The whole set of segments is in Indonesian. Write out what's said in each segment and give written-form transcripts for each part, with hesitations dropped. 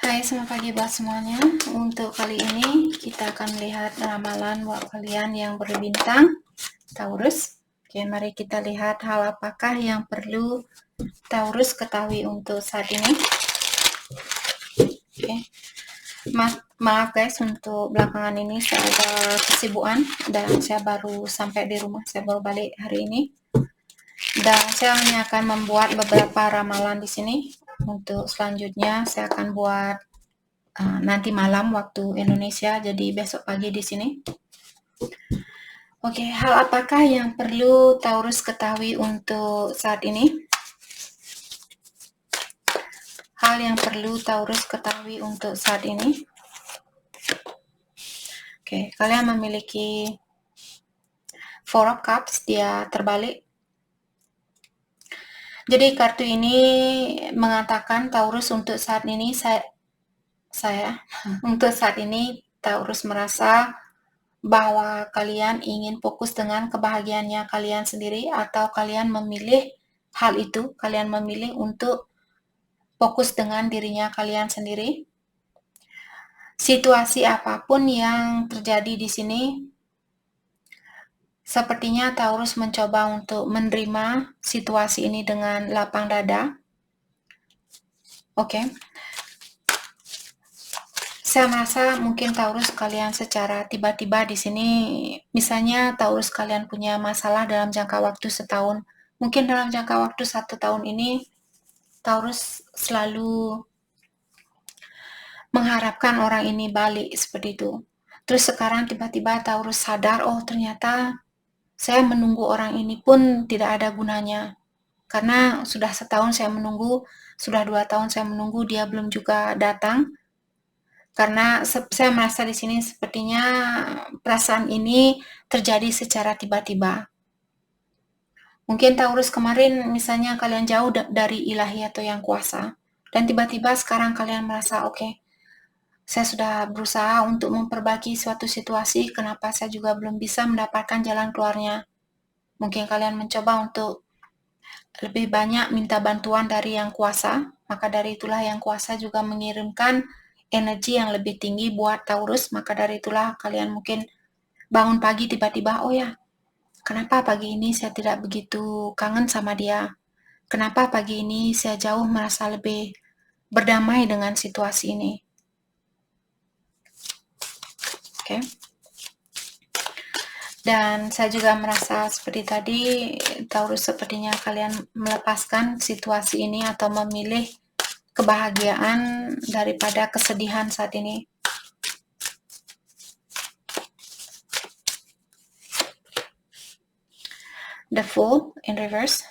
Hai, selamat pagi buat semuanya. Untuk kali ini kita akan melihat ramalan buat kalian yang berbintang Taurus. Oke, mari kita lihat hal apakah yang perlu Taurus ketahui untuk saat ini. Oke. Maaf guys, untuk belakangan ini saya ada kesibukan dan saya baru sampai di rumah, saya baru balik hari ini. Dan saya hanya akan membuat beberapa ramalan di sini. Untuk selanjutnya saya akan buat nanti malam waktu Indonesia, jadi besok pagi di sini. Oke, hal apakah yang perlu Taurus ketahui untuk saat ini? Hal yang perlu Taurus ketahui untuk saat ini. Oke, kalian memiliki Four of Cups, dia terbalik. Jadi kartu ini mengatakan Taurus untuk saat ini untuk saat ini Taurus merasa bahwa kalian ingin fokus dengan kebahagiaannya kalian sendiri, atau kalian memilih hal itu, kalian memilih untuk fokus dengan dirinya kalian sendiri. Situasi apapun yang terjadi di sini, sepertinya Taurus mencoba untuk menerima situasi ini dengan lapang dada. Oke. Saya merasa mungkin Taurus kalian secara tiba-tiba di sini, misalnya Taurus kalian punya masalah dalam jangka waktu setahun. Mungkin dalam jangka waktu 1 tahun ini, Taurus selalu mengharapkan orang ini balik seperti itu. Terus sekarang tiba-tiba Taurus sadar, oh ternyata saya menunggu orang ini pun tidak ada gunanya. Karena sudah setahun saya menunggu, sudah 2 tahun saya menunggu, dia belum juga datang. Karena saya merasa di sini sepertinya perasaan ini terjadi secara tiba-tiba. Mungkin Taurus kemarin misalnya kalian jauh dari ilahi atau yang kuasa, dan tiba-tiba sekarang kalian merasa oke, saya sudah berusaha untuk memperbaiki suatu situasi, kenapa saya juga belum bisa mendapatkan jalan keluarnya. Mungkin kalian mencoba untuk lebih banyak minta bantuan dari yang kuasa, maka dari itulah yang kuasa juga mengirimkan energi yang lebih tinggi buat Taurus, maka dari itulah kalian mungkin bangun pagi tiba-tiba, oh ya, kenapa pagi ini saya tidak begitu kangen sama dia? Kenapa pagi ini saya jauh merasa lebih berdamai dengan situasi ini? Oke. Dan saya juga merasa seperti tadi, Taurus sepertinya kalian melepaskan situasi ini atau memilih kebahagiaan daripada kesedihan saat ini. The Fool in reverse.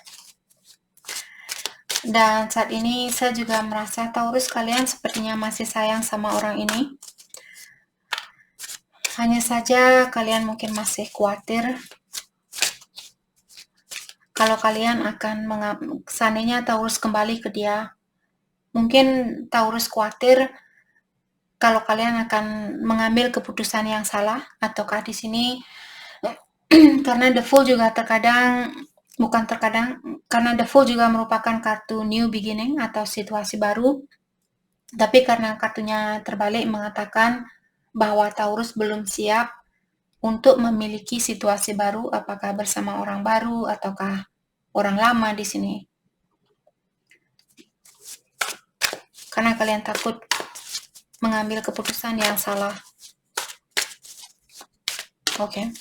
Dan saat ini saya juga merasa Taurus kalian sepertinya masih sayang sama orang ini. Hanya saja kalian mungkin masih khawatir kalau kalian akan seandainya Taurus kembali ke dia. Mungkin Taurus khawatir kalau kalian akan mengambil keputusan yang salah, ataukah di sini karena The Fool juga karena The Fool juga merupakan kartu new beginning atau situasi baru, tapi karena kartunya terbalik mengatakan bahwa Taurus belum siap untuk memiliki situasi baru, apakah bersama orang baru ataukah orang lama di sini. Karena kalian takut mengambil keputusan yang salah. Oke.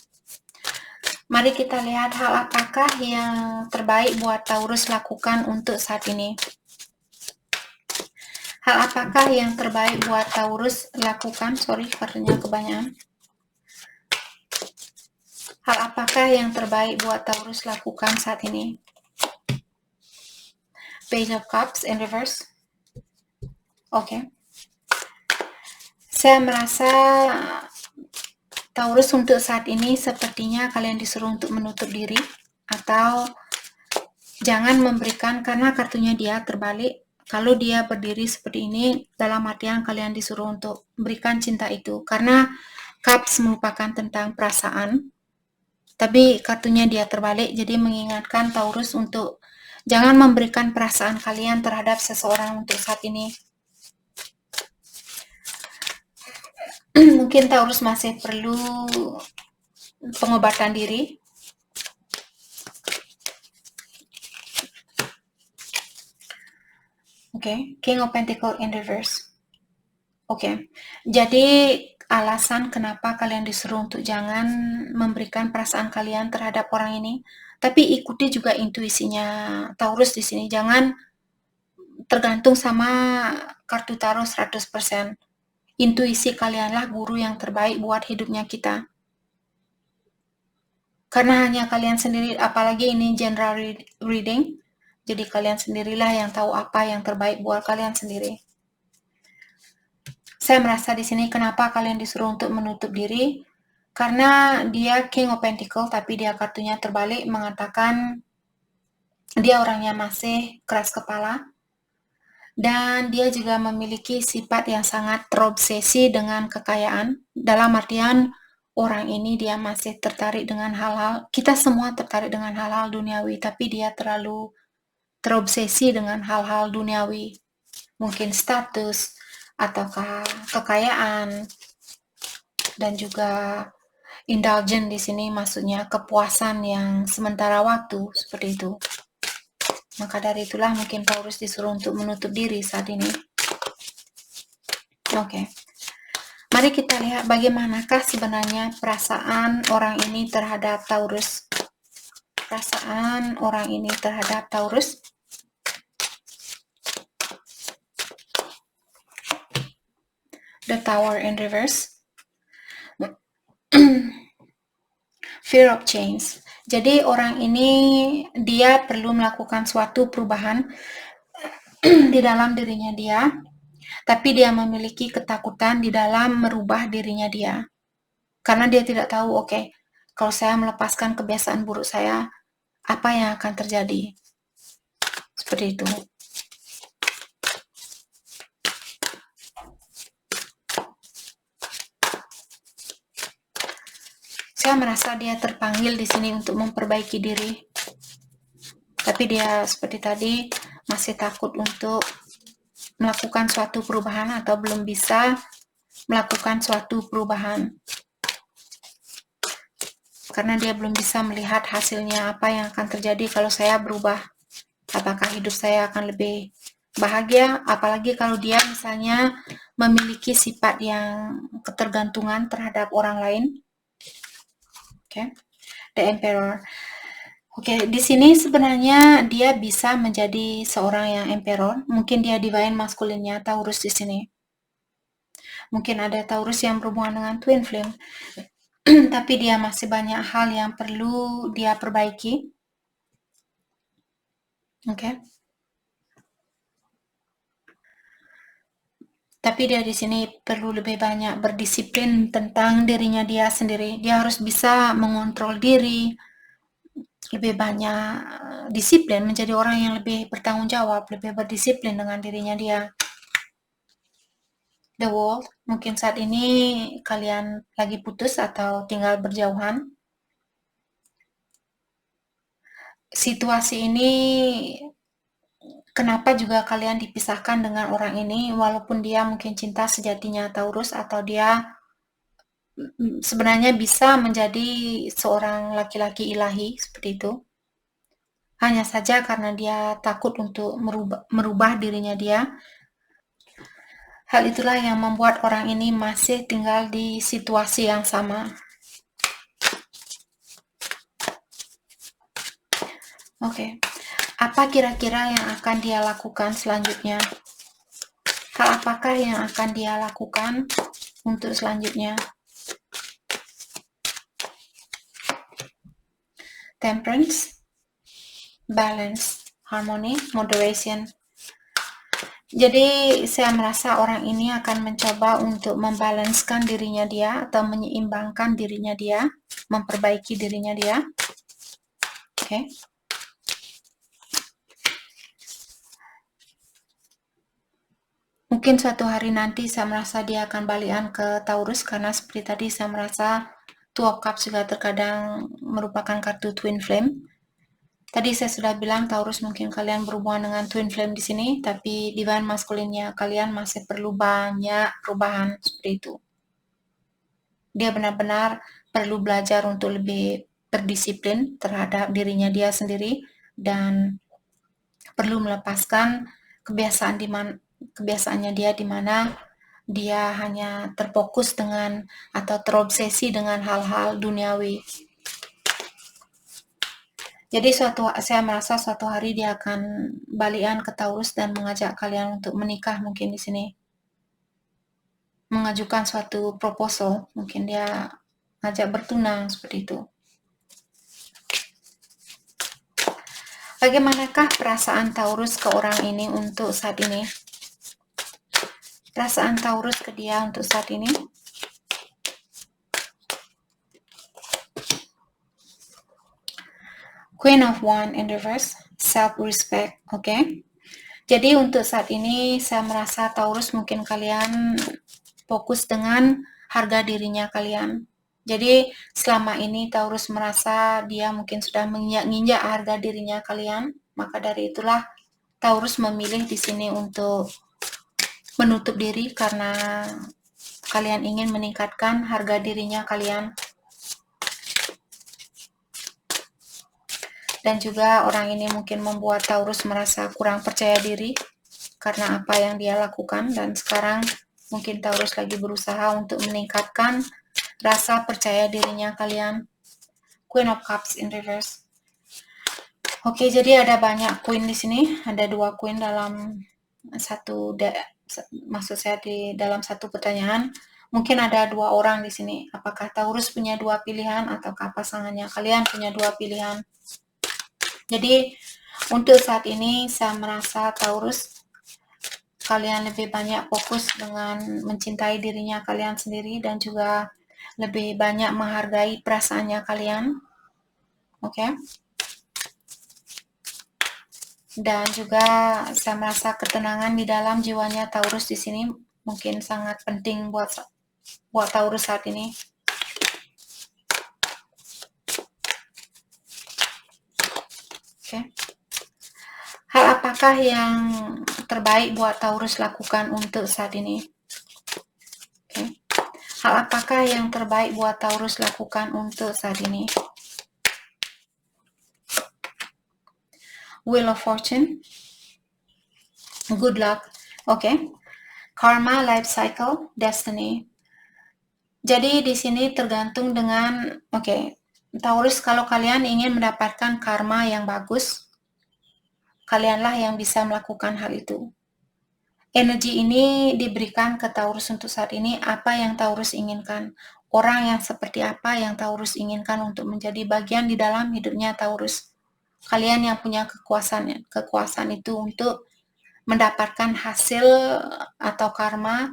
Mari kita lihat hal apakah yang terbaik buat Taurus lakukan untuk saat ini. Hal apakah yang terbaik buat Taurus lakukan? Sorry, kartunya kebanyakan. Hal apakah yang terbaik buat Taurus lakukan saat ini? Page of Cups in reverse. Oke. Saya merasa Taurus untuk saat ini sepertinya kalian disuruh untuk menutup diri atau jangan memberikan, karena kartunya dia terbalik. Kalau dia berdiri seperti ini, dalam artian kalian disuruh untuk berikan cinta itu. Karena Cups merupakan tentang perasaan, tapi kartunya dia terbalik, jadi mengingatkan Taurus untuk jangan memberikan perasaan kalian terhadap seseorang untuk saat ini. Mungkin Taurus masih perlu pengobatan diri. Oke, King of Pentacle in reverse. Oke, jadi alasan kenapa kalian disuruh untuk jangan memberikan perasaan kalian terhadap orang ini, tapi ikuti juga intuisinya Taurus di sini. Jangan tergantung sama kartu tarot 100%. Intuisi kalianlah guru yang terbaik buat hidupnya kita. Karena hanya kalian sendiri, apalagi ini general reading, jadi kalian sendirilah yang tahu apa yang terbaik buat kalian sendiri. Saya merasa di sini kenapa kalian disuruh untuk menutup diri, karena dia King of Pentacle, tapi dia kartunya terbalik mengatakan dia orangnya masih keras kepala, dan dia juga memiliki sifat yang sangat terobsesi dengan kekayaan, dalam artian orang ini dia masih tertarik dengan hal-hal, kita semua tertarik dengan hal-hal duniawi, tapi dia terlalu terobsesi dengan hal-hal duniawi, mungkin status, ataukah kekayaan, dan juga indulgent di sini maksudnya kepuasan yang sementara waktu, seperti itu. Maka dari itulah mungkin Taurus disuruh untuk menutup diri saat ini. Oke. Mari kita lihat bagaimanakah sebenarnya perasaan orang ini terhadap Taurus. Perasaan orang ini terhadap Taurus. The Tower in reverse. Fear of change. Jadi orang ini dia perlu melakukan suatu perubahan di dalam dirinya dia, tapi dia memiliki ketakutan di dalam merubah dirinya dia. Karena dia tidak tahu, oke, kalau saya melepaskan kebiasaan buruk saya, apa yang akan terjadi? Seperti itu. Saya merasa dia terpanggil di sini untuk memperbaiki diri. Tapi dia seperti tadi masih takut untuk melakukan suatu perubahan atau belum bisa melakukan suatu perubahan. Karena dia belum bisa melihat hasilnya apa yang akan terjadi kalau saya berubah. Apakah hidup saya akan lebih bahagia, apalagi kalau dia misalnya memiliki sifat yang ketergantungan terhadap orang lain. Oke, The Emperor. Oke, di sini sebenarnya dia bisa menjadi seorang yang Emperor. Mungkin dia divine maskulinnya Taurus di sini. Mungkin ada Taurus yang berhubungan dengan Twin Flame, tapi dia masih banyak hal yang perlu dia perbaiki. Oke. Tapi dia di sini perlu lebih banyak berdisiplin tentang dirinya dia sendiri. Dia harus bisa mengontrol diri, lebih banyak disiplin, menjadi orang yang lebih bertanggung jawab, lebih berdisiplin dengan dirinya dia. The World, mungkin saat ini kalian lagi putus atau tinggal berjauhan. Situasi ini kenapa juga kalian dipisahkan dengan orang ini, walaupun dia mungkin cinta sejatinya Taurus, atau dia sebenarnya bisa menjadi seorang laki-laki ilahi seperti itu. Hanya saja karena dia takut untuk merubah dirinya dia. Hal itulah yang membuat orang ini masih tinggal di situasi yang sama. Oke. Apa kira-kira yang akan dia lakukan selanjutnya? Hal apakah yang akan dia lakukan untuk selanjutnya? Temperance, balance, harmony, moderation. Jadi saya merasa orang ini akan mencoba untuk membalanskan dirinya dia atau menyeimbangkan dirinya dia, memperbaiki dirinya dia. Oke. Mungkin suatu hari nanti saya merasa dia akan balikan ke Taurus, karena seperti tadi saya merasa Two of Cups juga terkadang merupakan kartu Twin Flame. Tadi saya sudah bilang Taurus mungkin kalian berhubungan dengan Twin Flame di sini, tapi divine maskulinnya kalian masih perlu banyak perubahan seperti itu. Dia benar-benar perlu belajar untuk lebih berdisiplin terhadap dirinya dia sendiri dan perlu melepaskan kebiasaannya dia di mana dia hanya terfokus dengan atau terobsesi dengan hal-hal duniawi. Jadi saya merasa suatu hari dia akan balikan ke Taurus dan mengajak kalian untuk menikah mungkin di sini. Mengajukan suatu proposal, mungkin dia ngajak bertunang seperti itu. Bagaimanakah perasaan Taurus ke orang ini untuk saat ini? Perasaan Taurus ke dia untuk saat ini? Queen of Wands in reverse, self-respect, oke. Jadi untuk saat ini saya merasa Taurus mungkin kalian fokus dengan harga dirinya kalian. Jadi selama ini Taurus merasa dia mungkin sudah menginjak harga dirinya kalian, maka dari itulah Taurus memilih di sini untuk menutup diri karena kalian ingin meningkatkan harga dirinya kalian. Dan juga orang ini mungkin membuat Taurus merasa kurang percaya diri karena apa yang dia lakukan, dan sekarang mungkin Taurus lagi berusaha untuk meningkatkan rasa percaya dirinya kalian. Queen of Cups in reverse. Oke, jadi ada banyak queen di sini, ada 2 queen dalam maksud saya di dalam satu pertanyaan. Mungkin ada 2 orang di sini. Apakah Taurus punya 2 pilihan ataukah pasangannya kalian punya 2 pilihan? Jadi untuk saat ini saya merasa Taurus kalian lebih banyak fokus dengan mencintai dirinya kalian sendiri dan juga lebih banyak menghargai perasaannya kalian. Oke. Dan juga saya merasa ketenangan di dalam jiwanya Taurus di sini mungkin sangat penting buat Taurus saat ini. Oke. Hal apakah yang terbaik buat Taurus lakukan untuk saat ini? Oke. Hal apakah yang terbaik buat Taurus lakukan untuk saat ini? Wheel of Fortune. Good luck. Oke. Karma, life cycle, destiny. Jadi di sini tergantung dengan Taurus, kalau kalian ingin mendapatkan karma yang bagus, kalianlah yang bisa melakukan hal itu. Energi ini diberikan ke Taurus untuk saat ini, apa yang Taurus inginkan. Orang yang seperti apa yang Taurus inginkan untuk menjadi bagian di dalam hidupnya Taurus. Kalian yang punya kekuasaan itu untuk mendapatkan hasil atau karma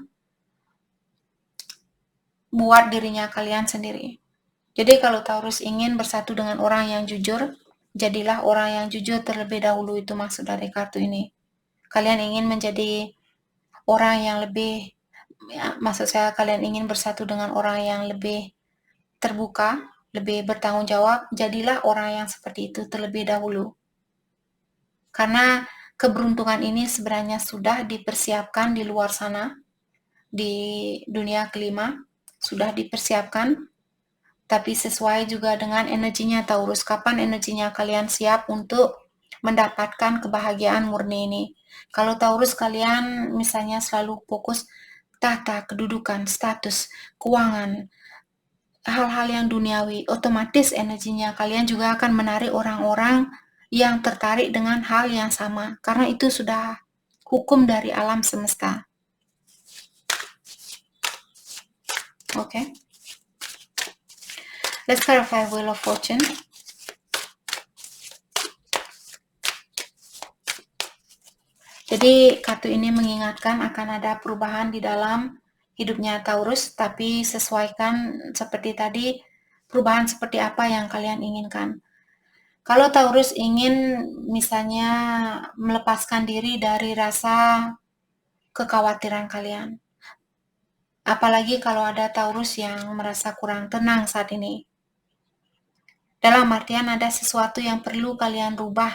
buat dirinya kalian sendiri. Jadi kalau Taurus ingin bersatu dengan orang yang jujur, jadilah orang yang jujur terlebih dahulu, itu maksud dari kartu ini. Kalian ingin menjadi orang yang lebih, maksud saya kalian ingin bersatu dengan orang yang lebih terbuka, lebih bertanggung jawab, jadilah orang yang seperti itu terlebih dahulu. Karena keberuntungan ini sebenarnya sudah dipersiapkan di luar sana, di dunia kelima, sudah dipersiapkan. Tapi sesuai juga dengan energinya Taurus. Kapan energinya kalian siap untuk mendapatkan kebahagiaan murni ini? Kalau Taurus kalian misalnya selalu fokus tahta, kedudukan, status, keuangan, hal-hal yang duniawi, otomatis energinya kalian juga akan menarik orang-orang yang tertarik dengan hal yang sama. Karena itu sudah hukum dari alam semesta. Oke. Let's clarify Wheel of Fortune. Jadi kartu ini mengingatkan akan ada perubahan di dalam hidupnya Taurus, tapi sesuaikan seperti tadi, perubahan seperti apa yang kalian inginkan. Kalau Taurus ingin misalnya melepaskan diri dari rasa kekhawatiran kalian, apalagi kalau ada Taurus yang merasa kurang tenang saat ini. Dalam artian ada sesuatu yang perlu kalian rubah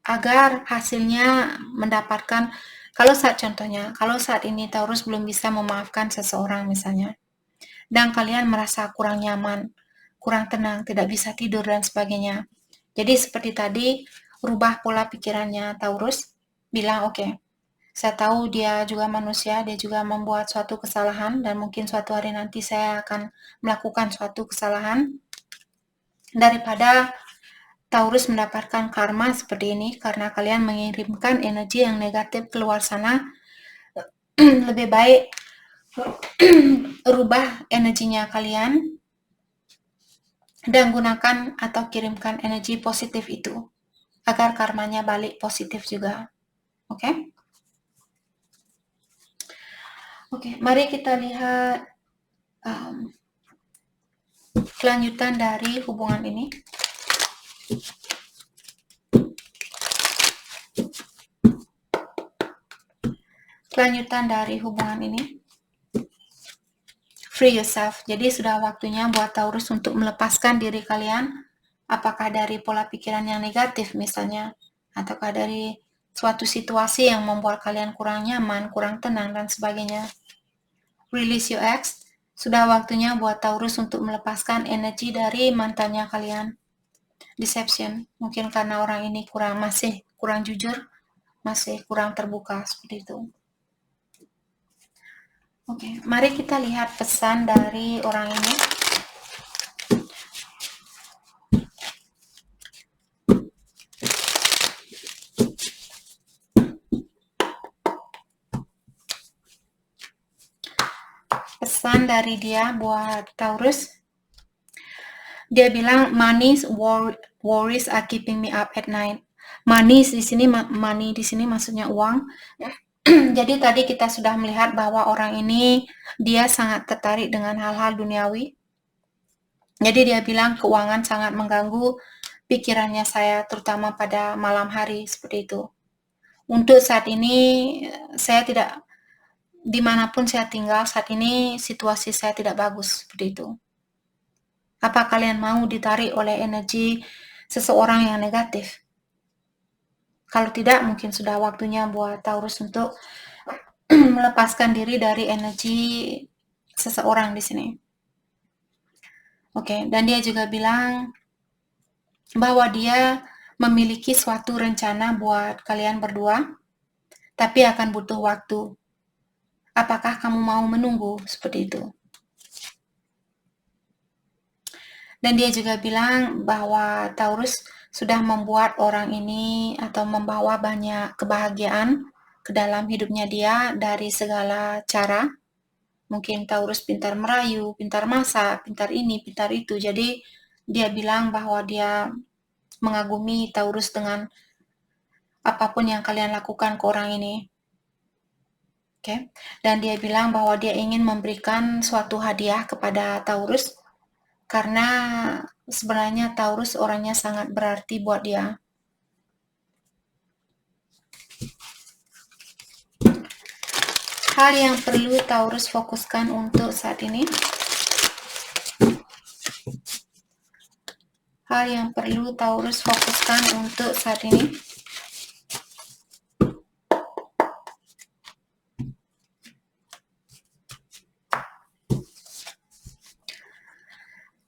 agar hasilnya mendapatkan, kalau saat ini Taurus belum bisa memaafkan seseorang misalnya, dan kalian merasa kurang nyaman, kurang tenang, tidak bisa tidur dan sebagainya. Jadi seperti tadi, rubah pola pikirannya Taurus, bilang oke, saya tahu dia juga manusia, dia juga membuat suatu kesalahan dan mungkin suatu hari nanti saya akan melakukan suatu kesalahan. Daripada Taurus mendapatkan karma seperti ini karena kalian mengirimkan energi yang negatif keluar sana, lebih baik rubah energinya kalian dan gunakan atau kirimkan energi positif itu agar karmanya balik positif juga. Oke? Oke, mari kita lihat kelanjutan dari hubungan ini. Kelanjutan dari hubungan ini. Free yourself. Jadi sudah waktunya buat Taurus untuk melepaskan diri kalian, apakah dari pola pikiran yang negatif misalnya, ataukah dari suatu situasi yang membuat kalian kurang nyaman, kurang tenang, dan sebagainya. Release your ex. Sudah waktunya buat Taurus untuk melepaskan energi dari mantannya kalian. Deception. Mungkin karena orang ini masih kurang jujur, masih kurang terbuka, seperti itu. Oke, mari kita lihat pesan dari orang ini. Pesan dari dia buat Taurus. Dia bilang money worries are keeping me up at night. Money di sini maksudnya uang. Jadi tadi kita sudah melihat bahwa orang ini dia sangat tertarik dengan hal-hal duniawi. Jadi dia bilang keuangan sangat mengganggu pikirannya saya, terutama pada malam hari seperti itu. Untuk saat ini saya tidak, dimanapun saya tinggal saat ini situasi saya tidak bagus seperti itu. Apa kalian mau ditarik oleh energi seseorang yang negatif? Kalau tidak, mungkin sudah waktunya buat Taurus untuk melepaskan diri dari energi seseorang di sini. Oke, dan dia juga bilang bahwa dia memiliki suatu rencana buat kalian berdua, tapi akan butuh waktu. Apakah kamu mau menunggu seperti itu? Dan dia juga bilang bahwa Taurus sudah membuat orang ini atau membawa banyak kebahagiaan ke dalam hidupnya dia dari segala cara. Mungkin Taurus pintar merayu, pintar masak, pintar ini, pintar itu. Jadi dia bilang bahwa dia mengagumi Taurus dengan apapun yang kalian lakukan ke orang ini. Oke. Dan dia bilang bahwa dia ingin memberikan suatu hadiah kepada Taurus karena sebenarnya Taurus orangnya sangat berarti buat dia. Hal yang perlu Taurus fokuskan untuk saat ini. Hal yang perlu Taurus fokuskan untuk saat ini.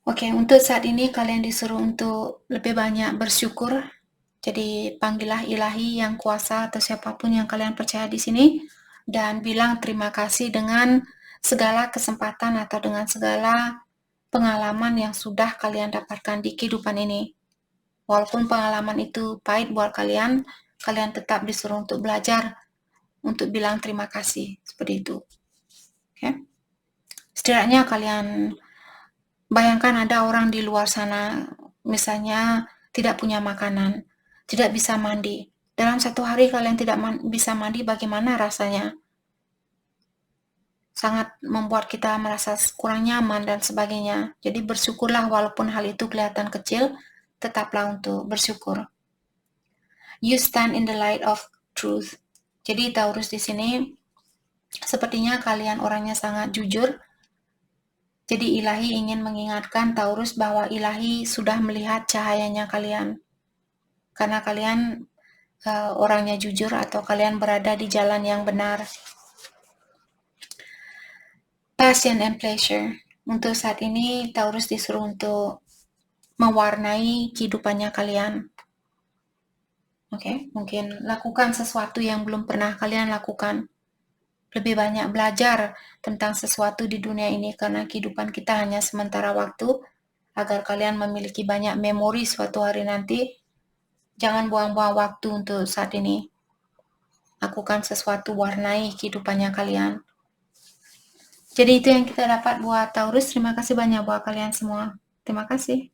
Oke, untuk saat ini kalian disuruh untuk lebih banyak bersyukur. Jadi panggillah ilahi yang kuasa atau siapapun yang kalian percaya di sini dan bilang terima kasih dengan segala kesempatan atau dengan segala pengalaman yang sudah kalian dapatkan di kehidupan ini. Walaupun pengalaman itu pahit buat kalian, kalian tetap disuruh untuk belajar, untuk bilang terima kasih, seperti itu. Oke? Setidaknya kalian bayangkan ada orang di luar sana, misalnya tidak punya makanan, tidak bisa mandi. Dalam satu hari kalian tidak bisa mandi, bagaimana rasanya? Sangat membuat kita merasa kurang nyaman dan sebagainya. Jadi bersyukurlah walaupun hal itu kelihatan kecil, tetaplah untuk bersyukur. You stand in the light of truth. Jadi Taurus di sini sepertinya kalian orangnya sangat jujur. Jadi ilahi ingin mengingatkan Taurus bahwa ilahi sudah melihat cahayanya kalian. Karena kalian orangnya jujur atau kalian berada di jalan yang benar. Passion and pleasure. Untuk saat ini Taurus disuruh untuk mewarnai kehidupannya kalian. Oke, mungkin lakukan sesuatu yang belum pernah kalian lakukan. Lebih banyak belajar tentang sesuatu di dunia ini karena kehidupan kita hanya sementara waktu. Agar kalian memiliki banyak memori suatu hari nanti, jangan buang-buang waktu untuk saat ini. Lakukan sesuatu, warnai kehidupannya kalian. Jadi itu yang kita dapat buat Taurus. Terima kasih banyak buat kalian semua. Terima kasih.